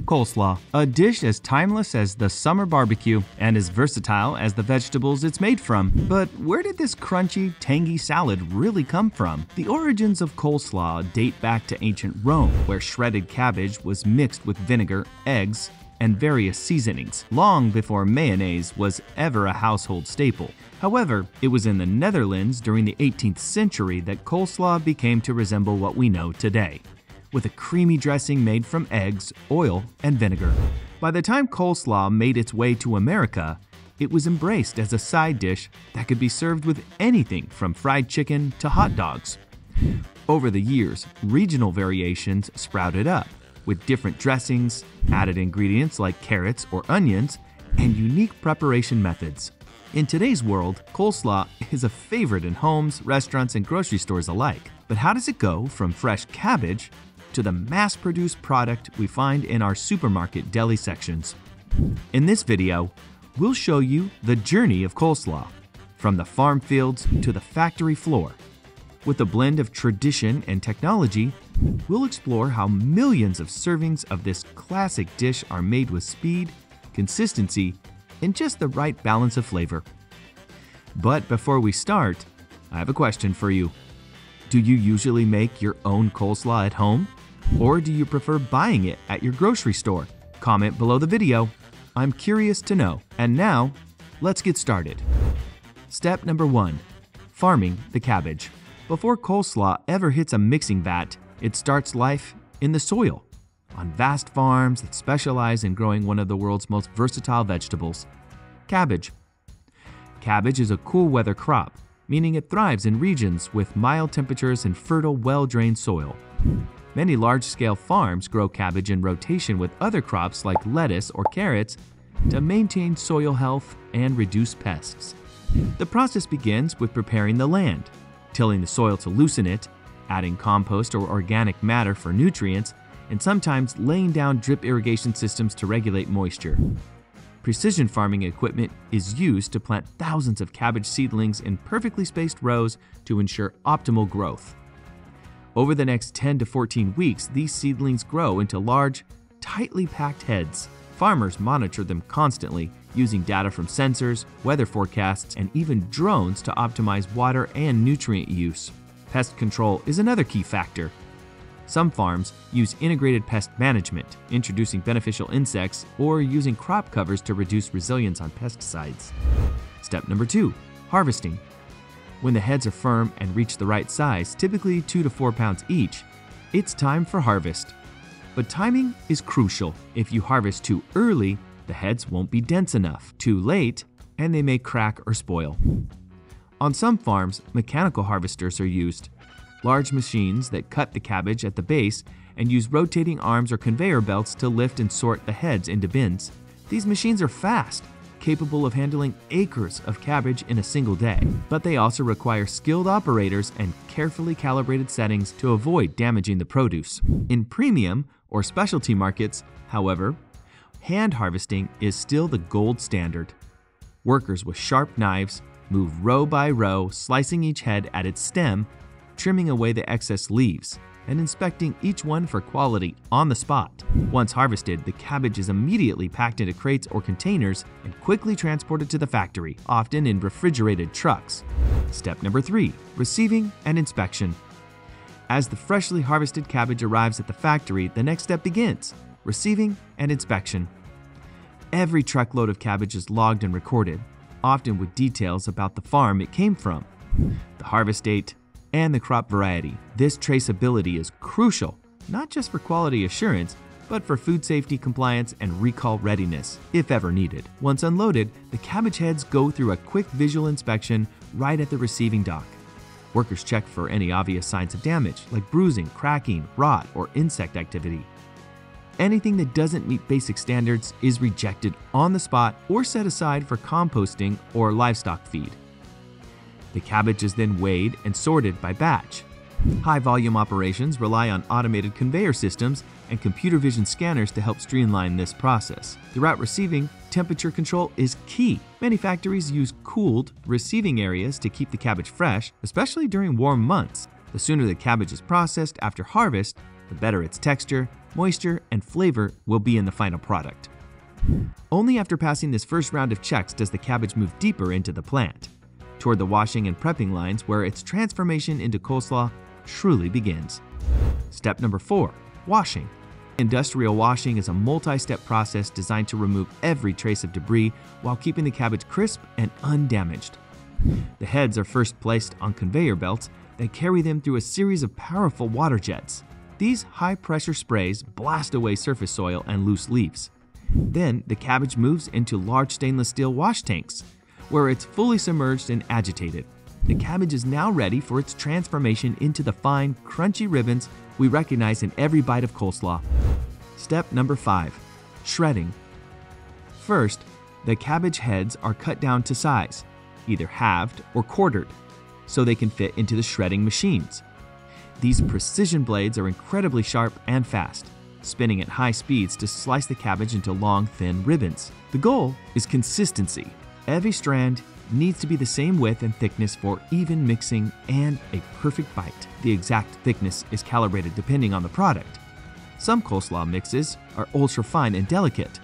Coleslaw, a dish as timeless as the summer barbecue and as versatile as the vegetables it's made from. But where did this crunchy, tangy salad really come from? The origins of coleslaw date back to ancient Rome, where shredded cabbage was mixed with vinegar, eggs, and various seasonings, long before mayonnaise was ever a household staple. However, it was in the Netherlands during the 18th century that coleslaw became to resemble what we know today, with a creamy dressing made from eggs, oil, and vinegar. By the time coleslaw made its way to America, it was embraced as a side dish that could be served with anything from fried chicken to hot dogs. Over the years, regional variations sprouted up, with different dressings, added ingredients like carrots or onions, and unique preparation methods. In today's world, coleslaw is a favorite in homes, restaurants, and grocery stores alike. But how does it go from fresh cabbage to the mass-produced product we find in our supermarket deli sections? In this video, we'll show you the journey of coleslaw, from the farm fields to the factory floor. With a blend of tradition and technology, we'll explore how millions of servings of this classic dish are made with speed, consistency, and just the right balance of flavor. But before we start, I have a question for you. Do you usually make your own coleslaw at home? Or do you prefer buying it at your grocery store? Comment below the video. I'm curious to know. And now, let's get started. Step number 1. Farming the cabbage. Before coleslaw ever hits a mixing vat, it starts life in the soil, on vast farms that specialize in growing one of the world's most versatile vegetables, cabbage. Cabbage is a cool weather crop, meaning it thrives in regions with mild temperatures and fertile, well-drained soil. Many large-scale farms grow cabbage in rotation with other crops like lettuce or carrots to maintain soil health and reduce pests. The process begins with preparing the land, tilling the soil to loosen it, adding compost or organic matter for nutrients, and sometimes laying down drip irrigation systems to regulate moisture. Precision farming equipment is used to plant thousands of cabbage seedlings in perfectly spaced rows to ensure optimal growth. Over the next 10 to 14 weeks, these seedlings grow into large, tightly packed heads. Farmers monitor them constantly, using data from sensors, weather forecasts, and even drones to optimize water and nutrient use. Pest control is another key factor. Some farms use integrated pest management, introducing beneficial insects or using crop covers to reduce resilience on pesticides. Step number 2. Harvesting. When the heads are firm and reach the right size, typically 2 to 4 pounds each, it's time for harvest. But timing is crucial. If you harvest too early, the heads won't be dense enough. Too late, and they may crack or spoil. On some farms, mechanical harvesters are used, large machines that cut the cabbage at the base and use rotating arms or conveyor belts to lift and sort the heads into bins. These machines are fast, capable of handling acres of cabbage in a single day, but they also require skilled operators and carefully calibrated settings to avoid damaging the produce. In premium or specialty markets, however, hand harvesting is still the gold standard. Workers with sharp knives move row by row, slicing each head at its stem, trimming away the excess leaves, and inspecting each one for quality on the spot. Once harvested, the cabbage is immediately packed into crates or containers and quickly transported to the factory, often in refrigerated trucks. Step number 3. Receiving and inspection. As the freshly harvested cabbage arrives at the factory, the next step begins: receiving and inspection. Every truckload of cabbage is logged and recorded, often with details about the farm it came from, the harvest date, and the crop variety. This traceability is crucial, not just for quality assurance, but for food safety compliance and recall readiness, if ever needed. Once unloaded, the cabbage heads go through a quick visual inspection right at the receiving dock. Workers check for any obvious signs of damage, like bruising, cracking, rot, or insect activity. Anything that doesn't meet basic standards is rejected on the spot or set aside for composting or livestock feed. The cabbage is then weighed and sorted by batch. High-volume operations rely on automated conveyor systems and computer vision scanners to help streamline this process. Throughout receiving, temperature control is key. Many factories use cooled receiving areas to keep the cabbage fresh, especially during warm months. The sooner the cabbage is processed after harvest, the better its texture, moisture, and flavor will be in the final product. Only after passing this first round of checks does the cabbage move deeper into the plant, toward the washing and prepping lines where its transformation into coleslaw truly begins. Step number 4, washing. Industrial washing is a multi-step process designed to remove every trace of debris while keeping the cabbage crisp and undamaged. The heads are first placed on conveyor belts that carry them through a series of powerful water jets. These high-pressure sprays blast away surface soil and loose leaves. Then the cabbage moves into large stainless steel wash tanks, where it's fully submerged and agitated. The cabbage is now ready for its transformation into the fine, crunchy ribbons we recognize in every bite of coleslaw. Step number 5, shredding. First, the cabbage heads are cut down to size, either halved or quartered, so they can fit into the shredding machines. These precision blades are incredibly sharp and fast, spinning at high speeds to slice the cabbage into long, thin ribbons. The goal is consistency. Every strand needs to be the same width and thickness for even mixing and a perfect bite. The exact thickness is calibrated depending on the product. Some coleslaw mixes are ultra fine and delicate,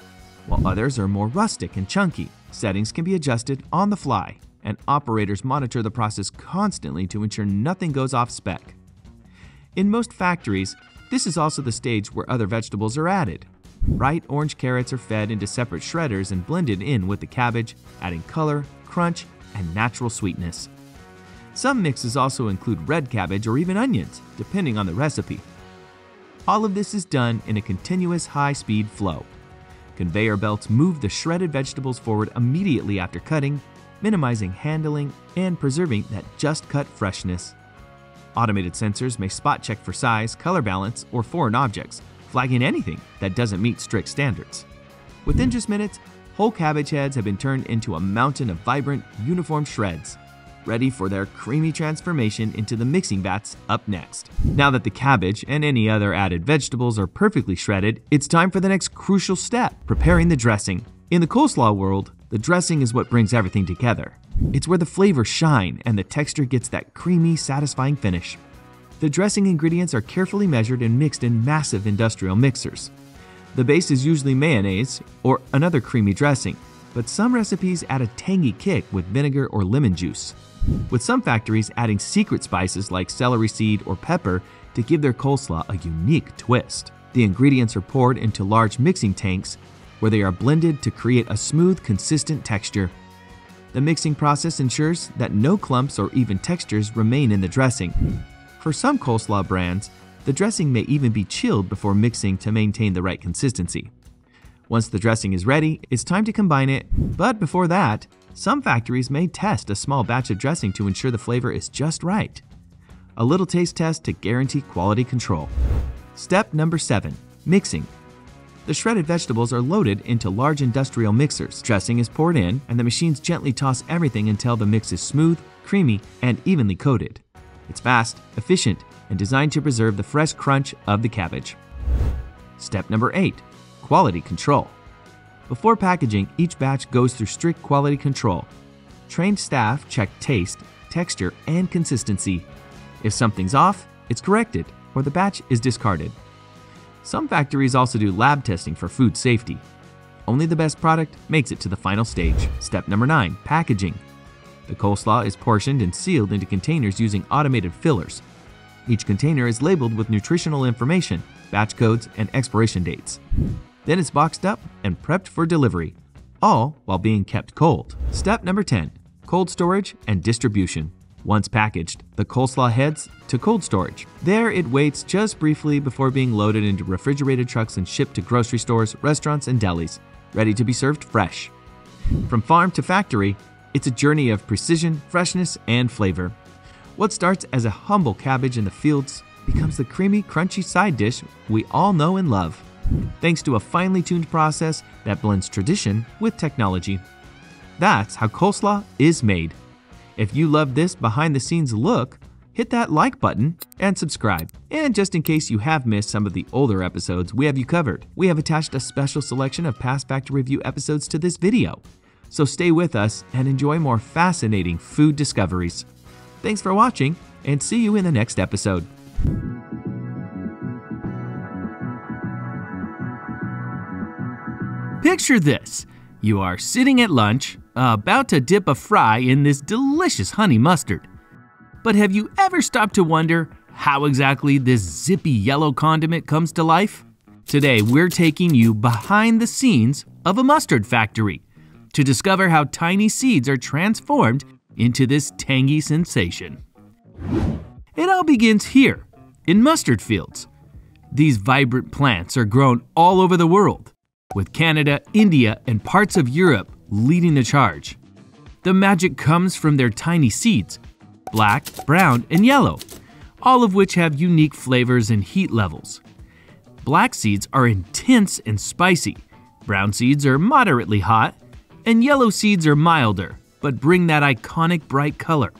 while others are more rustic and chunky. Settings can be adjusted on the fly, and operators monitor the process constantly to ensure nothing goes off spec. In most factories, this is also the stage where other vegetables are added. Bright orange carrots are fed into separate shredders and blended in with the cabbage, adding color, crunch, and natural sweetness. Some mixes also include red cabbage or even onions, depending on the recipe. All of this is done in a continuous high-speed flow. Conveyor belts move the shredded vegetables forward immediately after cutting, minimizing handling and preserving that just-cut freshness. Automated sensors may spot check for size, color balance, or foreign objects, flagging anything that doesn't meet strict standards. Within just minutes, whole cabbage heads have been turned into a mountain of vibrant, uniform shreds, ready for their creamy transformation into the mixing vats up next. Now that the cabbage and any other added vegetables are perfectly shredded, it's time for the next crucial step, preparing the dressing. In the coleslaw world, the dressing is what brings everything together. It's where the flavors shine and the texture gets that creamy, satisfying finish. The dressing ingredients are carefully measured and mixed in massive industrial mixers. The base is usually mayonnaise or another creamy dressing, but some recipes add a tangy kick with vinegar or lemon juice, with some factories adding secret spices like celery seed or pepper to give their coleslaw a unique twist. The ingredients are poured into large mixing tanks where they are blended to create a smooth, consistent texture. The mixing process ensures that no clumps or even textures remain in the dressing. For some coleslaw brands, the dressing may even be chilled before mixing to maintain the right consistency. Once the dressing is ready, it's time to combine it, but before that, some factories may test a small batch of dressing to ensure the flavor is just right. A little taste test to guarantee quality control. Step number 7, mixing. The shredded vegetables are loaded into large industrial mixers. Dressing is poured in, and the machines gently toss everything until the mix is smooth, creamy, and evenly coated. It's fast, efficient, and designed to preserve the fresh crunch of the cabbage. Step number 8, quality control. Before packaging, each batch goes through strict quality control. Trained staff check taste, texture, and consistency. If something's off, it's corrected, or the batch is discarded. Some factories also do lab testing for food safety. Only the best product makes it to the final stage. Step number 9, packaging. The coleslaw is portioned and sealed into containers using automated fillers. Each container is labeled with nutritional information, batch codes, and expiration dates. Then it's boxed up and prepped for delivery, all while being kept cold. Step number 10, cold storage and distribution. Once packaged, the coleslaw heads to cold storage. There it waits just briefly before being loaded into refrigerated trucks and shipped to grocery stores, restaurants, and delis, ready to be served fresh. From farm to factory, it's a journey of precision, freshness, and flavor. What starts as a humble cabbage in the fields becomes the creamy, crunchy side dish we all know and love, thanks to a finely tuned process that blends tradition with technology. That's how coleslaw is made. If you love this behind-the-scenes look, hit that like button and subscribe. And just in case you have missed some of the older episodes, we have you covered. We have attached a special selection of past Factor Review episodes to this video. So stay with us and enjoy more fascinating food discoveries. Thanks for watching, and see you in the next episode. Picture this. You are sitting at lunch, about to dip a fry in this delicious honey mustard. But have you ever stopped to wonder how exactly this zippy yellow condiment comes to life? Today, we're taking you behind the scenes of a mustard factory to discover how tiny seeds are transformed into this tangy sensation. It all begins here, in mustard fields. These vibrant plants are grown all over the world, with Canada, India, and parts of Europe leading the charge. The magic comes from their tiny seeds, black, brown, and yellow, all of which have unique flavors and heat levels. Black seeds are intense and spicy, brown seeds are moderately hot, and yellow seeds are milder, but bring that iconic bright color.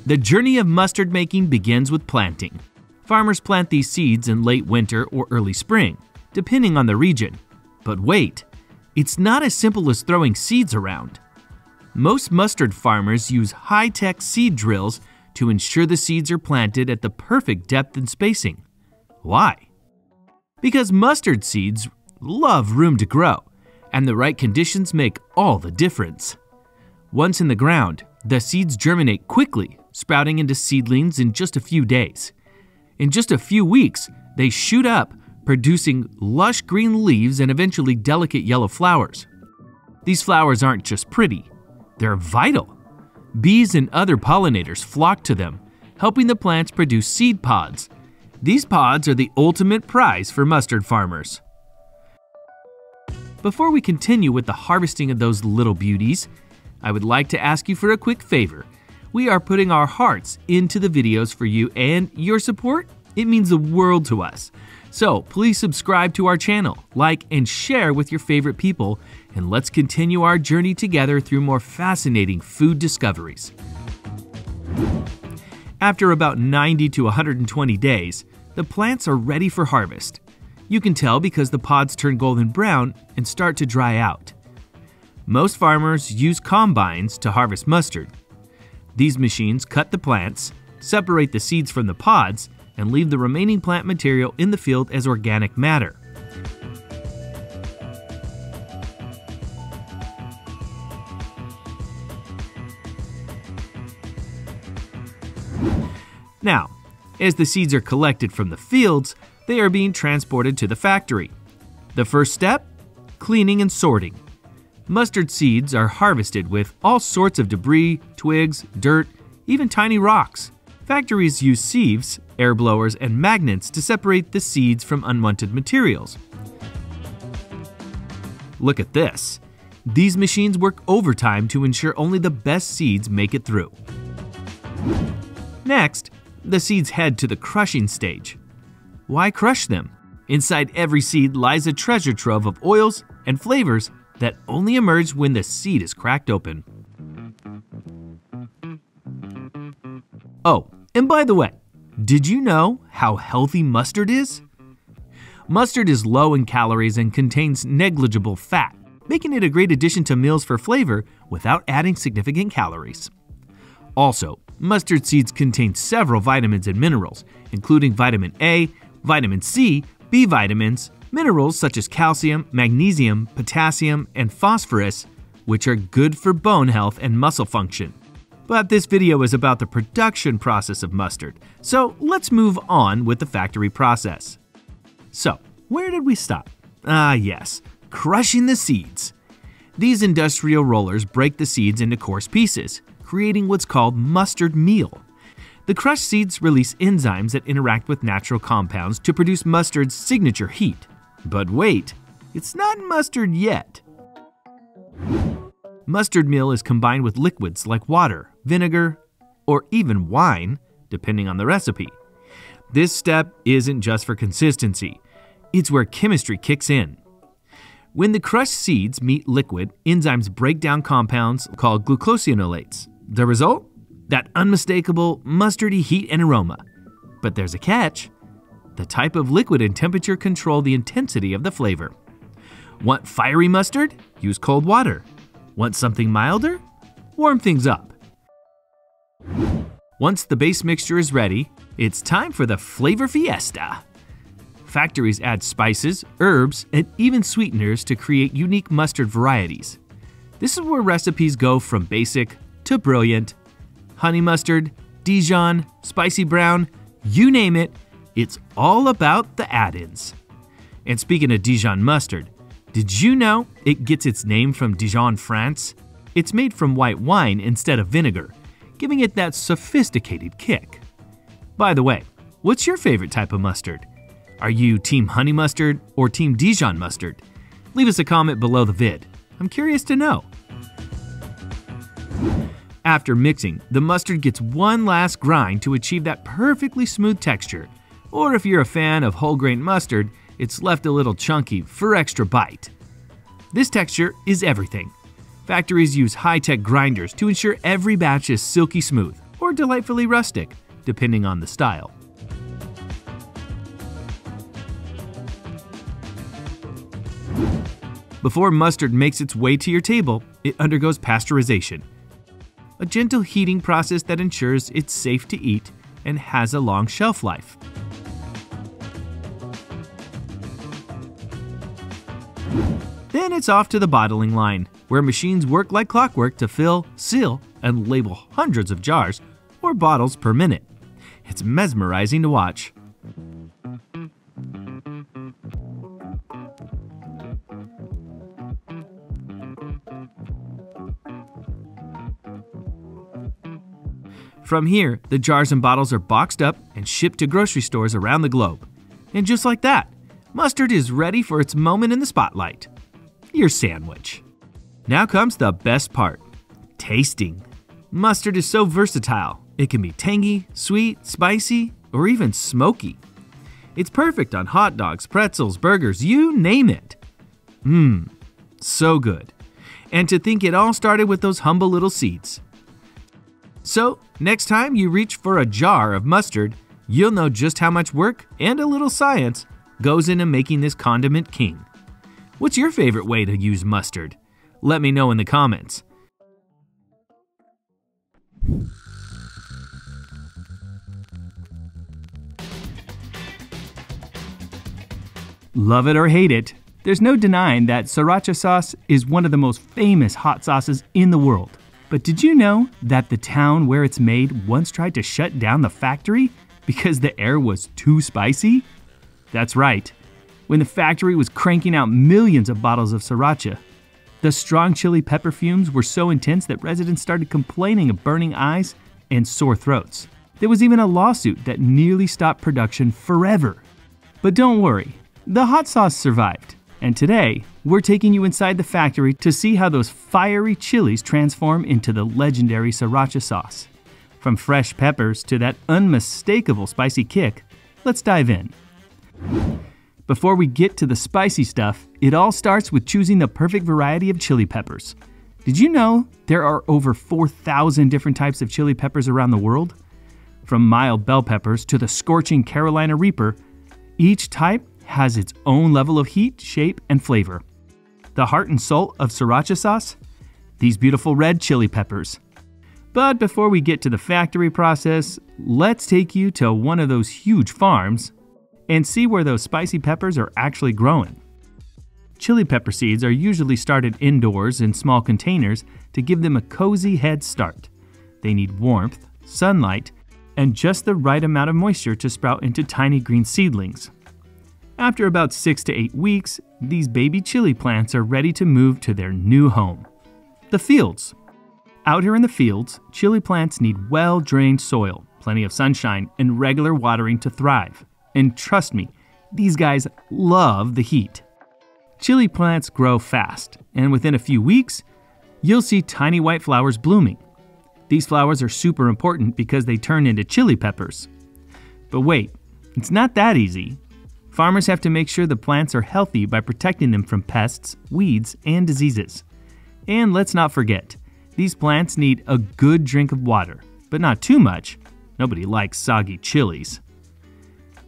The journey of mustard making begins with planting. Farmers plant these seeds in late winter or early spring, depending on the region. But wait, it's not as simple as throwing seeds around. Most mustard farmers use high-tech seed drills to ensure the seeds are planted at the perfect depth and spacing. Why? Because mustard seeds love room to grow, and the right conditions make all the difference. Once in the ground, the seeds germinate quickly, sprouting into seedlings in just a few days. In just a few weeks, they shoot up, producing lush green leaves and eventually delicate yellow flowers. These flowers aren't just pretty, they're vital. Bees and other pollinators flock to them, helping the plants produce seed pods. These pods are the ultimate prize for mustard farmers. Before we continue with the harvesting of those little beauties, I would like to ask you for a quick favor. We are putting our hearts into the videos for you, and your support, it means the world to us. So please subscribe to our channel, like and share with your favorite people, and let's continue our journey together through more fascinating food discoveries. After about 90 to 120 days, the plants are ready for harvest. You can tell because the pods turn golden brown and start to dry out. Most farmers use combines to harvest mustard. These machines cut the plants, separate the seeds from the pods, and leave the remaining plant material in the field as organic matter. Now, as the seeds are collected from the fields, they are being transported to the factory. The first step? Cleaning and sorting. Mustard seeds are harvested with all sorts of debris, twigs, dirt, even tiny rocks. Factories use sieves, air blowers, and magnets to separate the seeds from unwanted materials. Look at this. These machines work overtime to ensure only the best seeds make it through. Next, the seeds head to the crushing stage. Why crush them? Inside every seed lies a treasure trove of oils and flavors that only emerge when the seed is cracked open. Oh, and by the way, did you know how healthy mustard is? Mustard is low in calories and contains negligible fat, making it a great addition to meals for flavor without adding significant calories. Also, mustard seeds contain several vitamins and minerals, including vitamin A, vitamin C, B vitamins, minerals such as calcium, magnesium, potassium, and phosphorus, which are good for bone health and muscle function. But this video is about the production process of mustard, so let's move on with the factory process. So, where did we stop? Yes, crushing the seeds. These industrial rollers break the seeds into coarse pieces, creating what's called mustard meal. The crushed seeds release enzymes that interact with natural compounds to produce mustard's signature heat. But wait, it's not mustard yet. Mustard meal is combined with liquids like water, vinegar, or even wine, depending on the recipe. This step isn't just for consistency, it's where chemistry kicks in. When the crushed seeds meet liquid, enzymes break down compounds called glucosinolates. The result? That unmistakable mustardy heat and aroma. But there's a catch. The type of liquid and temperature control the intensity of the flavor. Want fiery mustard? Use cold water. Want something milder? Warm things up. Once the base mixture is ready, it's time for the flavor fiesta. Factories add spices, herbs, and even sweeteners to create unique mustard varieties. This is where recipes go from basic to brilliant. Honey mustard, Dijon, spicy brown, you name it, it's all about the add-ins. And speaking of Dijon mustard, did you know it gets its name from Dijon, France? It's made from white wine instead of vinegar, giving it that sophisticated kick. By the way, what's your favorite type of mustard? Are you Team Honey Mustard or Team Dijon Mustard? Leave us a comment below the vid. I'm curious to know. After mixing, the mustard gets one last grind to achieve that perfectly smooth texture. Or if you're a fan of whole grain mustard, it's left a little chunky for extra bite. This texture is everything. Factories use high-tech grinders to ensure every batch is silky smooth or delightfully rustic, depending on the style. Before mustard makes its way to your table, it undergoes pasteurization, a gentle heating process that ensures it's safe to eat and has a long shelf life. Then it's off to the bottling line, where machines work like clockwork to fill, seal, and label hundreds of jars or bottles per minute. It's mesmerizing to watch. From here, the jars and bottles are boxed up and shipped to grocery stores around the globe. And just like that, mustard is ready for its moment in the spotlight. Your sandwich. Now comes the best part, tasting. Mustard is so versatile. It can be tangy, sweet, spicy, or even smoky. It's perfect on hot dogs, pretzels, burgers, you name it. So good. And to think it all started with those humble little seeds. So, next time you reach for a jar of mustard, you'll know just how much work and a little science goes into making this condiment king. What's your favorite way to use mustard? Let me know in the comments. Love it or hate it, there's no denying that sriracha sauce is one of the most famous hot sauces in the world. But did you know that the town where it's made once tried to shut down the factory because the air was too spicy? That's right. When the factory was cranking out millions of bottles of sriracha, the strong chili pepper fumes were so intense that residents started complaining of burning eyes and sore throats. There was even a lawsuit that nearly stopped production forever. But don't worry, the hot sauce survived. And today, we're taking you inside the factory to see how those fiery chilies transform into the legendary sriracha sauce. From fresh peppers to that unmistakable spicy kick, let's dive in. Before we get to the spicy stuff, it all starts with choosing the perfect variety of chili peppers. Did you know there are over 4,000 different types of chili peppers around the world? From mild bell peppers to the scorching Carolina Reaper, each type has its own level of heat, shape, and flavor. The heart and soul of sriracha sauce? These beautiful red chili peppers. But before we get to the factory process, let's take you to one of those huge farms and see where those spicy peppers are actually growing. Chili pepper seeds are usually started indoors in small containers to give them a cozy head start. They need warmth, sunlight, and just the right amount of moisture to sprout into tiny green seedlings. After about 6 to 8 weeks, these baby chili plants are ready to move to their new home, the fields. Out here in the fields, chili plants need well-drained soil, plenty of sunshine, and regular watering to thrive. And trust me, these guys love the heat. Chili plants grow fast, and within a few weeks, you'll see tiny white flowers blooming. These flowers are super important because they turn into chili peppers. But wait, it's not that easy. Farmers have to make sure the plants are healthy by protecting them from pests, weeds, and diseases. And let's not forget, these plants need a good drink of water, but not too much. Nobody likes soggy chilies.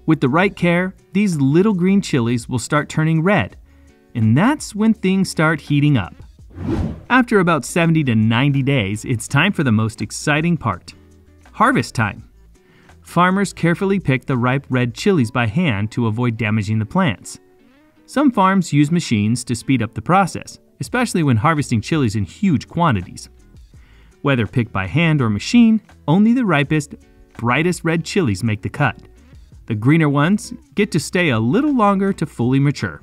With the right care, these little green chilies will start turning red, and that's when things start heating up. After about 70 to 90 days, it's time for the most exciting part, harvest time. Farmers carefully pick the ripe red chilies by hand to avoid damaging the plants. Some farms use machines to speed up the process, especially when harvesting chilies in huge quantities. Whether picked by hand or machine, only the ripest, brightest red chilies make the cut. The greener ones get to stay a little longer to fully mature.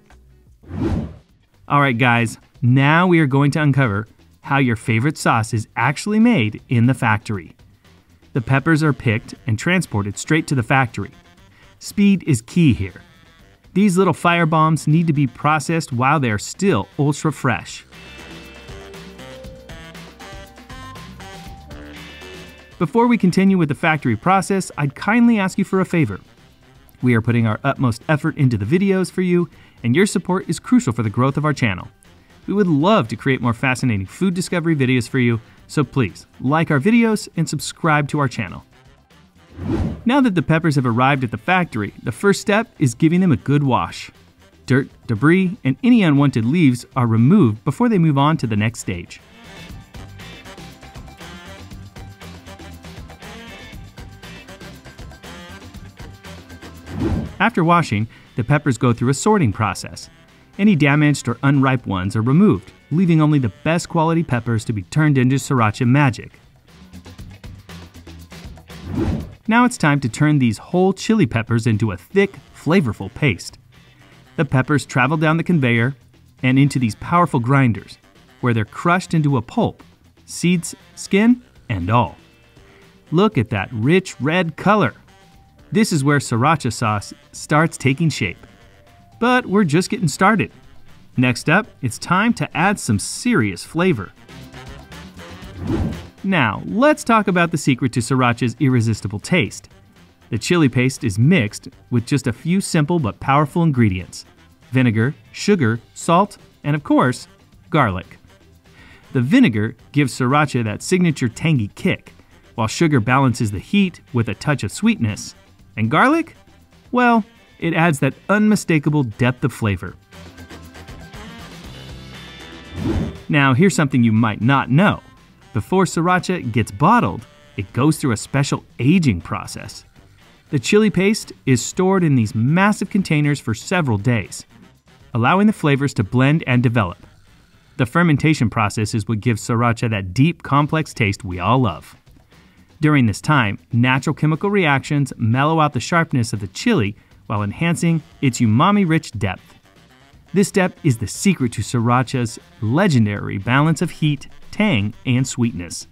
Alright guys, now we are going to uncover how your favorite sauce is actually made in the factory. The peppers are picked and transported straight to the factory. Speed is key here. These little fire bombs need to be processed while they are still ultra fresh. Before we continue with the factory process, I'd kindly ask you for a favor. We are putting our utmost effort into the videos for you, and your support is crucial for the growth of our channel. We would love to create more fascinating food discovery videos for you, so please like our videos and subscribe to our channel. Now that the peppers have arrived at the factory, the first step is giving them a good wash. Dirt, debris, and any unwanted leaves are removed before they move on to the next stage. After washing, the peppers go through a sorting process. Any damaged or unripe ones are removed, leaving only the best quality peppers to be turned into sriracha magic. Now it's time to turn these whole chili peppers into a thick, flavorful paste. The peppers travel down the conveyor and into these powerful grinders, where they're crushed into a pulp, seeds, skin, and all. Look at that rich red color. This is where sriracha sauce starts taking shape. But we're just getting started. Next up, it's time to add some serious flavor. Now, let's talk about the secret to sriracha's irresistible taste. The chili paste is mixed with just a few simple but powerful ingredients: vinegar, sugar, salt, and of course, garlic. The vinegar gives sriracha that signature tangy kick, while sugar balances the heat with a touch of sweetness. And garlic? Well, it adds that unmistakable depth of flavor. Now, here's something you might not know. Before sriracha gets bottled, it goes through a special aging process. The chili paste is stored in these massive containers for several days, allowing the flavors to blend and develop. The fermentation process is what gives sriracha that deep, complex taste we all love. During this time, natural chemical reactions mellow out the sharpness of the chili while enhancing its umami-rich depth. This step is the secret to sriracha's legendary balance of heat, tang, and sweetness.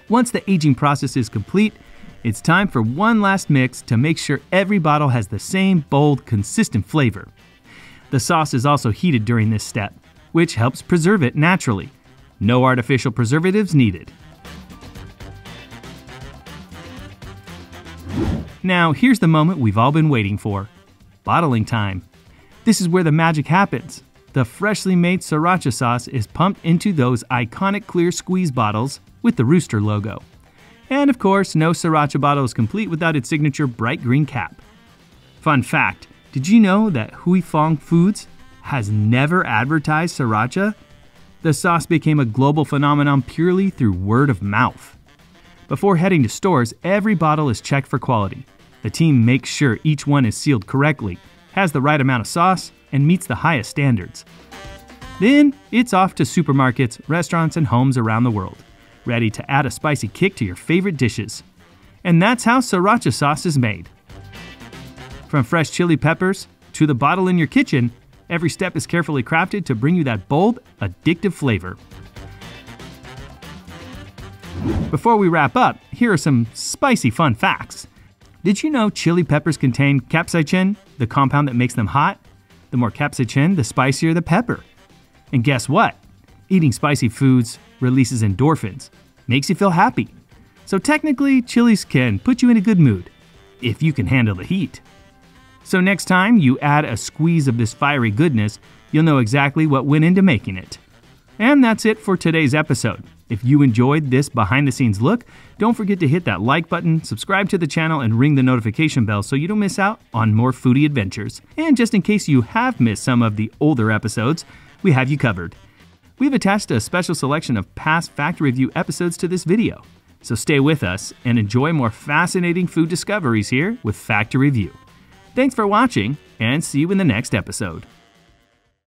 Once the aging process is complete, it's time for one last mix to make sure every bottle has the same bold, consistent flavor. The sauce is also heated during this step, which helps preserve it naturally. No artificial preservatives needed. Now, here's the moment we've all been waiting for. Bottling time. This is where the magic happens. The freshly made sriracha sauce is pumped into those iconic clear squeeze bottles with the rooster logo. And of course, no sriracha bottle is complete without its signature bright green cap. Fun fact, did you know that Hui Fong Foods has never advertised sriracha? The sauce became a global phenomenon purely through word of mouth. Before heading to stores, every bottle is checked for quality. The team makes sure each one is sealed correctly, has the right amount of sauce, and meets the highest standards. Then, it's off to supermarkets, restaurants, and homes around the world, ready to add a spicy kick to your favorite dishes. And that's how sriracha sauce is made. From fresh chili peppers to the bottle in your kitchen, every step is carefully crafted to bring you that bold, addictive flavor. Before we wrap up, here are some spicy fun facts. Did you know chili peppers contain capsaicin, the compound that makes them hot? The more capsaicin, the spicier the pepper. And guess what? Eating spicy foods releases endorphins, makes you feel happy. So technically, chilies can put you in a good mood, if you can handle the heat. So next time you add a squeeze of this fiery goodness, you'll know exactly what went into making it. And that's it for today's episode. If you enjoyed this behind-the-scenes look, don't forget to hit that like button, subscribe to the channel, and ring the notification bell so you don't miss out on more foodie adventures. And just in case you have missed some of the older episodes, we have you covered. We've attached a special selection of past Fact Review episodes to this video. So stay with us and enjoy more fascinating food discoveries here with Fact Review. Thanks for watching, and see you in the next episode.